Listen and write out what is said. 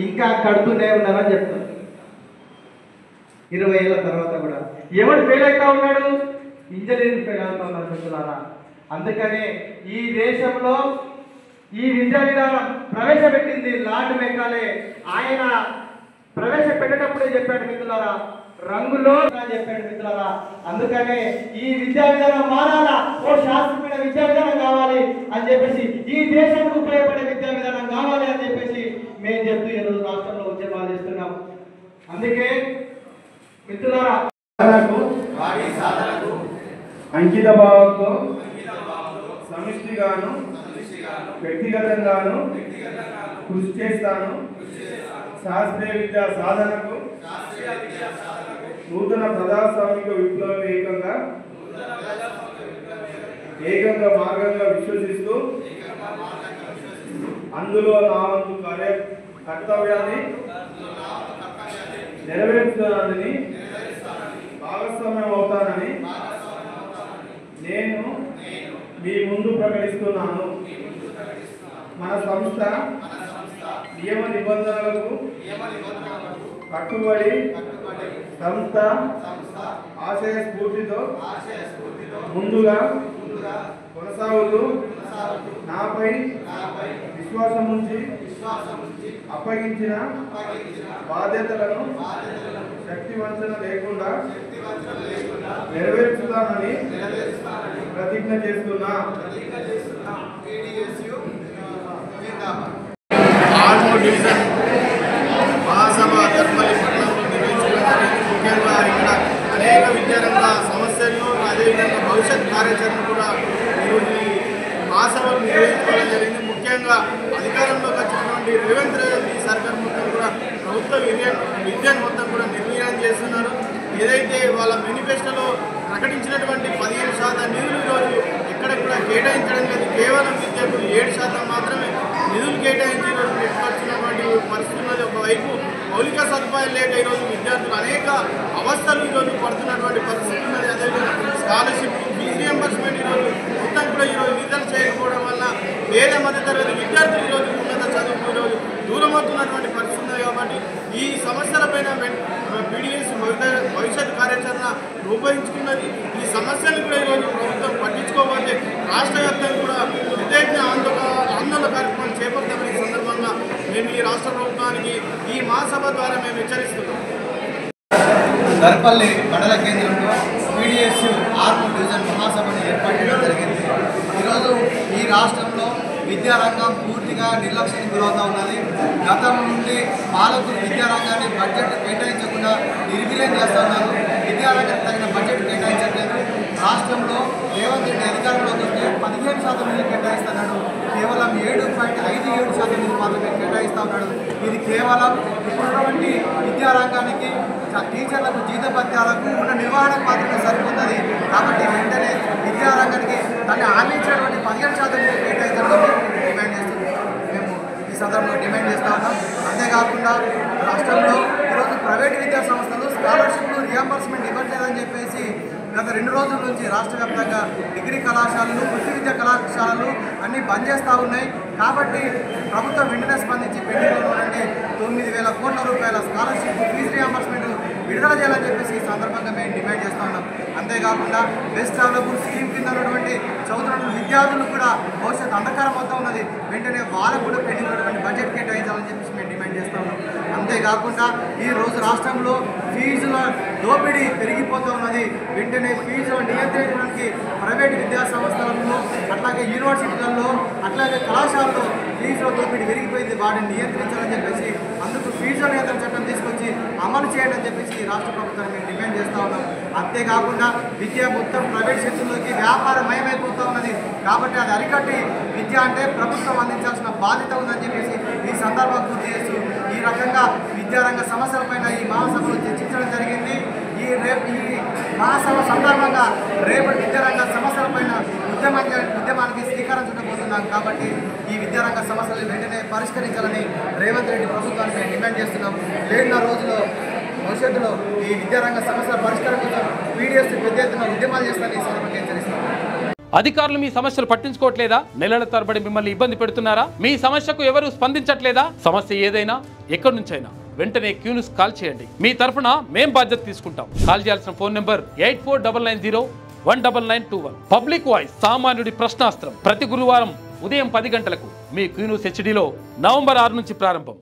ఇంకా కడుతూనే ఉన్నారని చెప్తారు. 20 ఏళ్ళ తర్వాత కూడా ఎవడు ఫెయిల్ అవుతా ఉన్నాడు? ఇంజనీరింగ్ ఫెయిల్ అవుతా ఉన్నారు మిత్రులారా. అందుకనే ఈ దేశంలో ఈ విద్యా విధానం ప్రవేశపెట్టింది లార్డ్ మెకాలే. ఆయన ప్రవేశపెట్టేటప్పుడే చెప్పాడు మిత్రులారా, రంగులో చెప్పాడు మిత్రులారా. అందుకనే ఈ విద్యా విధానం మారాలా, ఓ శాస్త్రమైన విద్యా విధానం కావాలి అని చెప్పేసి, ఈ దేశానికి ఉపయోగపడే విద్యా విధానం కావాలి అని చెప్పేసి మేము చెప్తూ ఈరోజు రాష్ట్రంలో ఉద్యమాలు చేస్తున్నాం. అందుకే మిత్రులారా, అంకిత భావంతో సమిష్టిగాను వ్యక్తిగతంగాను కృషి చేస్తాను. శాస్త్రీయ విద్యా సాధనకు నూతన ప్రజాస్వామిక విప్లవం ఏకంగా మార్గంగా విశ్వసిస్తూ అందులో నా వంతు కర్తవ్యాన్ని నెరవేర్చుతానని భాగస్వామ్యం అవుతానని నేను మీ ముందు ప్రకటిస్తున్నాను. మన సంస్థ నియమ నిబంధనలకు కట్టుబడి సంస్థ ఆశయ స్ఫూర్తితో ముందుగా కొనసాగుతూ నాపై విశ్వాసం ఉంచి అప్పగించిన బాధ్యతలను శక్తి వంచన లేకుండా నెరవేర్చుతానని ప్రతిజ్ఞ చేస్తున్నా. ఆర్మూర్ డివిజన్ మహాసభ ధర్మలి పట్టణంలో నిర్వహించడం. ముఖ్యంగా ఇక్కడ అనేక విద్యారంగ సమస్యలను, అదేవిధంగా భవిష్యత్ కార్యాచరణ కూడా ఈరోజు ఈ మహాసభలు నిర్వహించుకోవడం జరిగింది. ముఖ్యంగా అధికారంలోకి వచ్చినటువంటి రేవంత్ రెడ్డి సర్కార్ మొత్తం కూడా ప్రభుత్వ విద్యను మొత్తం కూడా నిర్వీర్యం చేస్తున్నారు. ఏదైతే వాళ్ళ మేనిఫెస్టోలో ప్రకటించినటువంటి 15% నిధులు ఈరోజు ఎక్కడ కూడా కేటాయించడం లేదు. కేవలం విద్యకు 7% మాత్రమే నిధులు కేటాయించి ఈరోజు నెట్టుకొచ్చినటువంటి పరిస్థితి ఉన్నది. ఒకవైపు మౌలిక సదుపాయాలు లేక ఈరోజు విద్యార్థులు అనేక అవస్థలు ఈరోజు పడుతున్నటువంటి పరిస్థితి ఉన్నది. అదేవిధంగా స్కాలర్షిప్, ఫీజు రియంబర్స్మెంట్ ఈరోజు మొత్తం కూడా ఈరోజు విడుదల చేయకపోవడం వల్ల పేద మధ్యతరగతి విద్యార్థులు ఈరోజు ఉన్నత చదువుకు ఈరోజు దూరం అవుతున్నటువంటి పరిస్థితి ఉంది. కాబట్టి ఈ సమస్యలపైన పీడీఎస్ భవిష్యత్ కార్యాచరణ రూపొందించుకున్నది. ఈ సమస్యలు కూడా ఈరోజు ప్రభుత్వం పట్టించుకోకపోతే రాష్ట్ర వ్యాప్తంగా కూడా పెద్ద ఆందోళన కార్యక్రమాలు చేపడతామని సందర్భంగా మేము ఈ రాష్ట్ర ప్రభుత్వానికి ఈ మహాసభ ద్వారా మేము హెచ్చరిస్తున్నాం. దర్పల్లి మండల కేంద్రంలో పీడీఎస్ ఆర్మూర్ డివిజన్ మహాసభను ఏర్పాటు చేయడం జరిగింది. ఈరోజు ఈ రాష్ట్రంలో విద్యారంగం పూర్తిగా నిర్లక్ష్యానికి గురవుతూ ఉన్నది. గతం నుండి పాలకులు విద్యారంగాన్ని బడ్జెట్ కేటాయించకుండా నిర్వీర్యం చేస్తూ ఉన్నారు. విద్యారంగానికి తగిన బడ్జెట్ కేటాయించట్లేదు. రాష్ట్రంలో రేవంత్ రెడ్డి అధికారంలోకి వస్తే 15% నిధులు కేటాయిస్తున్నాడు. కేవలం 7.57% నిధులు మాత్రమే కేటాయిస్తూ ఉన్నాడు. ఇది కేవలం ఇప్పుడున్నటువంటి విద్యారంగానికి, టీచర్లకు, జీతభత్యాలకు ఉన్న నిర్వహణకు మాత్రమే సరిపోతుంది. కాబట్టి వెంటనే విద్యారంగానికి దాన్ని ఆర్మించినటువంటి 15% నిధులు కేటాయించాలని డిమాండ్ చేస్తున్నాం. మేము ఈ సందర్భంలో డిమాండ్ చేస్తూ ఉన్నాం. అంతేకాకుండా రాష్ట్రంలో ఈరోజు ప్రైవేట్ విద్యా సంస్థలు స్కాలర్షిప్లు రియంబర్స్మెంట్ ఇవ్వట్లేదని చెప్పేసి గత 2 రోజుల నుంచి రాష్ట్ర వ్యాప్తంగా డిగ్రీ కళాశాలలు, వృత్తి విద్యా కళాశాలలు అన్నీ బంద్ చేస్తూ ఉన్నాయి. కాబట్టి ప్రభుత్వం వెంటనే స్పందించి పెండింగ్లో ఉన్నటువంటి 9,000 కోట్ల రూపాయల స్కాలర్షిప్, ఫీజు రియంబర్స్మెంట్ విడుదల చేయాలని చెప్పేసి ఈ సందర్భంగా మేము డిమాండ్ చేస్తూ ఉన్నాం. అంతేకాకుండా బెస్ట్ డెవలప్మెంట్ స్కీమ్ కింద ఉన్నటువంటి చదువుతున్న విద్యార్థులు కూడా భవిష్యత్ అంధకారం మొత్తం ఉన్నది. వెంటనే వాళ్ళకు కూడా పెండింగ్ ఉన్నటువంటి బడ్జెట్ కేటాయించాలని చెప్పేసి మేము డిమాండ్ చేస్తూ ఉన్నాం. అంతేకాకుండా ఈరోజు రాష్ట్రంలో ఫీజుల దోపిడీ పెరిగిపోతూ ఉన్నది. వెంటనే ఫీజులు నియంత్రించడానికి ప్రైవేట్ విద్యా సంస్థలలో, అట్లాగే యూనివర్సిటీలలో, అట్లాగే కళాశాలలో ఫీజుల దోపిడీ పెరిగిపోయింది. వాటిని నియంత్రించాలని చెప్పేసి అందుకు ఫీజుల నియంత్రణ చట్టం తీసుకొచ్చి అమలు చేయాలని చెప్పేసి రాష్ట్ర ప్రభుత్వాన్ని మేము డిమాండ్ చేస్తూ ఉన్నాం. అంతేకాకుండా విద్య మొత్తం ప్రైవేట్ శక్తుల్లోకి వ్యాపారమయమైపోతూ ఉన్నది. కాబట్టి అది అరికట్టి విద్య అంటే ప్రభుత్వం అందించాల్సిన బాధ్యత ఉందని చెప్పేసి ఈ సందర్భంగా గుర్తు చేస్తూ ఈ రకంగా విద్యారంగ సమస్యలపైన ఈ మహాసభలో చర్చించడం జరిగింది. ఈ మహాసభ సందర్భంగా రేపటి విద్యారంగ సమస్యలపైన ఉద్యమానికి శ్రీకారం చుట్టబోతున్నాం. కాబట్టి ఈ విద్యారంగ సమస్యలు వెంటనే పరిష్కరించాలని రేవంత్ రెడ్డి ప్రభుత్వాన్ని మేము డిమాండ్ చేస్తున్నాం. లేని రోజుల్లో భవిష్యత్తులో ఈ విద్యారంగ సమస్యల పరిష్కారం కోసం పీడీఎస్ పెద్ద ఎత్తున ఉద్యమాలు చేస్తారని ఈ సందర్భంగా హెచ్చరిస్తున్నాం. అధికారులు మీ సమస్యలు పట్టించుకోవట్లేదా? నెలల తరబడి మిమ్మల్ని ఇబ్బంది పెడుతున్నారా? మీ సమస్యకు ఎవరు స్పందించట్లేదా? సమస్య ఏదైనా ఎక్కడి నుంచైనా వెంటనే క్యూన్యూస్ కాల్ చేయండి. మీ తరఫున మేం బాధ్యత తీసుకుంటాం. కాల్ చేయాల్సిన ఫోన్ నెంబర్ 8499019921. పబ్లిక్ వాయిస్, సామాన్యుడి ప్రశ్నాస్త్రం. ప్రతి గురువారం ఉదయం 10 గంటలకు మీ క్యూన్యూస్ హెచ్డీలో నవంబర్ 6 నుంచి ప్రారంభం.